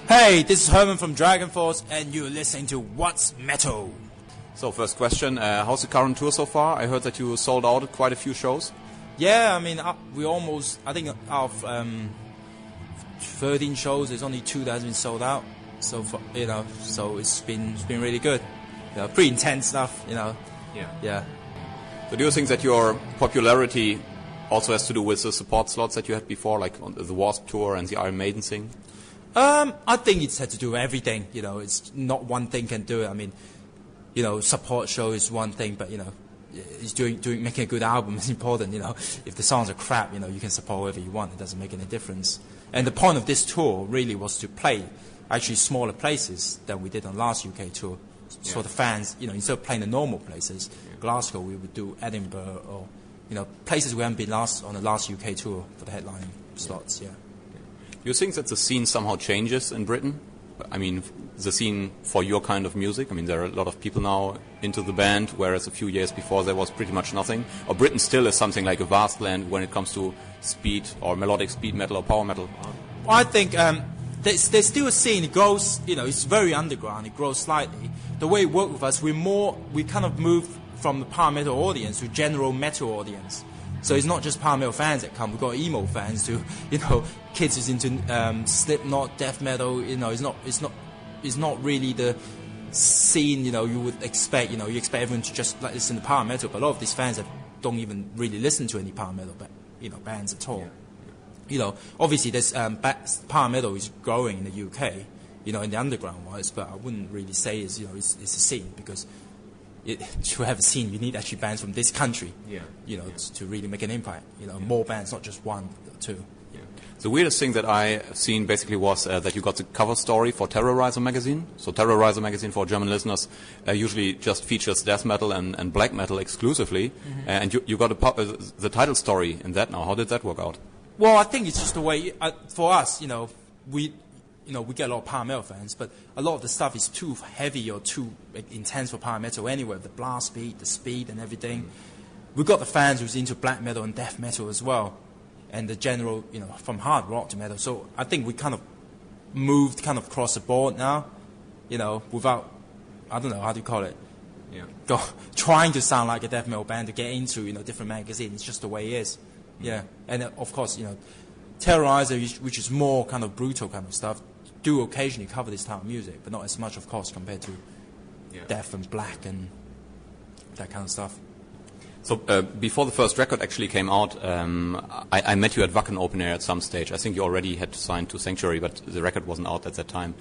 Hey, this is Herman from Dragonforce, and you're listening to What's Metal. So, first question, how's the current tour so far? I heard that you sold out quite a few shows. Yeah, I mean, we almost, I think out of 13 shows, there's only 2 that has been sold out. So, so it's been really good. Pretty intense stuff, Yeah. So do you think that your popularity also has to do with the support slots that you had before, like on the Wasp tour and the Iron Maiden thing? I think it's had to do with everything. It's not one thing can do it. I mean, support show is one thing, but it's making a good album is important. If the songs are crap, you can support whoever you want. It doesn't make any difference. And the point of this tour really was to play actually smaller places than we did on last UK tour. So the fans, instead of playing the normal places, Glasgow, we would do Edinburgh or places we haven't been on the last UK tour for the headlining slots. Yeah. Do you think that the scene somehow changes in Britain? I mean, the scene for your kind of music. I mean, there are a lot of people now into the band, whereas a few years before there was pretty much nothing. Or Britain still is something like a vast land when it comes to speed or melodic speed metal or power metal. Well, I think there's still a scene. It grows. It's very underground. It grows slightly. The way it worked with us, we kind of moved from the power metal audience to general metal audience. So it's not just power metal fans that come. We've got emo fans too. Kids who's into Slipknot, death metal. It's not really the scene you would expect. You expect everyone to just listen to power metal, but a lot of these fans that don't even really listen to any power metal, bands at all. Obviously there's power metal is growing in the UK. In the underground wise, but I wouldn't really say it's a scene because. To have a scene, you need actually bands from this country, to really make an impact. More bands, not just one or two. Yeah. The weirdest thing that I seen basically was that you got the cover story for Terrorizer magazine. So Terrorizer magazine, for German listeners, usually just features death metal and black metal exclusively. And you got the title story in that now. How did that work out? Well, I think it's just the way for us. We get a lot of power metal fans, but a lot of the stuff is too heavy or too intense for power metal anyway, the blast beat, the speed and everything. We've got the fans who's into black metal and death metal as well, and the general, from hard rock to metal. So I think we kind of moved across the board now, without, I don't know, how do you call it? Trying to sound like a death metal band to get into, different magazines. It's just the way it is. Yeah. And of course, Terrorizer, which is more kind of brutal kind of stuff, do occasionally cover this type of music, but not as much, of course, compared to death and black and that kind of stuff. So before the first record actually came out, I met you at Wacken Open Air at some stage. I think you already had signed to Sanctuary, but the record wasn't out at that time.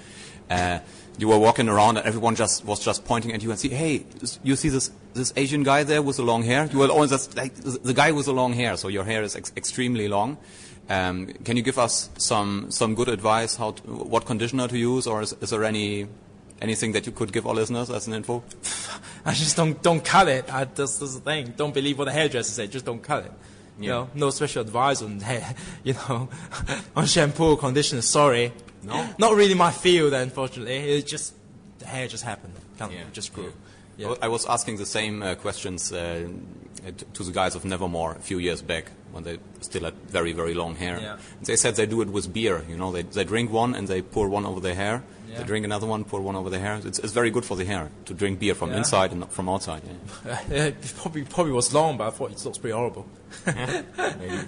You were walking around and everyone was just pointing at you and saying, "Hey, you see this Asian guy there with the long hair?" You were always just like the guy with the long hair. So your hair is extremely long. Can you give us some good advice what conditioner to use, or is there anything that you could give our listeners as an info? I just don't cut it. That's the thing. Don't believe what the hairdresser said. Just don't cut it. No special advice on hair. On shampoo, conditioner. Sorry, no, not really my field. Unfortunately, it's just the hair just happened. Just grew. Yeah. I was asking the same questions to the guys of Nevermore a few years back when they still had very, very long hair. Yeah. And they said they do it with beer. They drink one and they pour one over their hair. Yeah. They drink another one, pour one over their hair. It's very good for the hair to drink beer from inside and not from outside. Yeah. It probably was long, but I thought it looks pretty horrible. Maybe.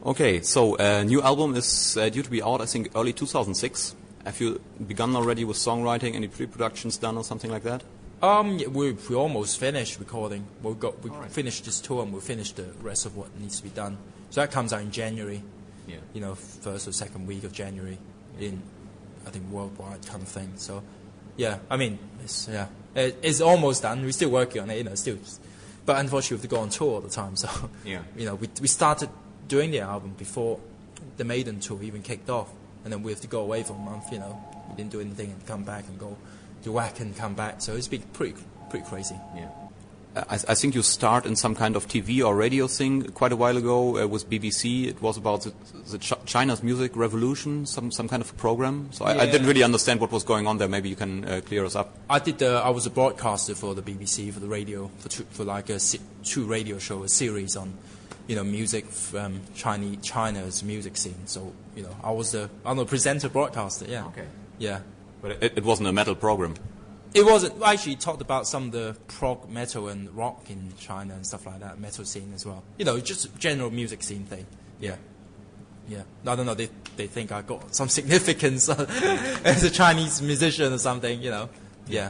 Okay, so new album is due to be out, I think, early 2006. Have you begun already with songwriting? Any pre-productions done or something like that? We almost finished recording. We finished this tour and we finished the rest of what needs to be done. So that comes out in January. Yeah. First or second week of January, in I think worldwide kind of thing. So, yeah. I mean, it's almost done. We're still working on it. Still, but unfortunately we have to go on tour all the time. So, we started doing the album before the Maiden tour even kicked off. And then we have to go away for a month, we didn't do anything and come back and go to Wacken and come back. So it's been pretty crazy. Yeah. I think you start in some kind of TV or radio thing quite a while ago with BBC. It was about the China's music revolution, some kind of program. So I didn't really understand what was going on there. Maybe you can clear us up. I was a broadcaster for the BBC, for the radio, for like a 2 radio show, a series on music from China's music scene. So, I was the presenter, broadcaster. Yeah. Okay. Yeah. But it wasn't a metal program. It wasn't. I actually talked about some of the prog metal and rock in China and stuff like that, metal scene as well. Just general music scene thing. Yeah. Yeah. I don't know. They think I got some significance as a Chinese musician or something. Yeah.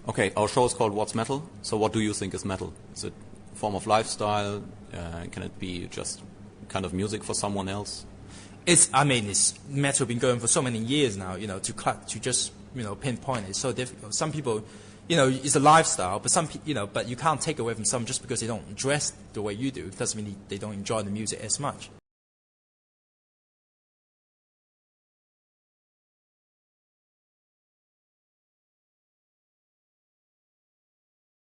Okay. Our show is called What's Metal? So what do you think is metal? Is it a form of lifestyle? Can it be just kind of music for someone else? It's metal been going for so many years now. To just pinpoint it, so difficult. Some people, it's a lifestyle, but but you can't take away from some just because they don't dress the way you do. It doesn't mean they don't enjoy the music as much.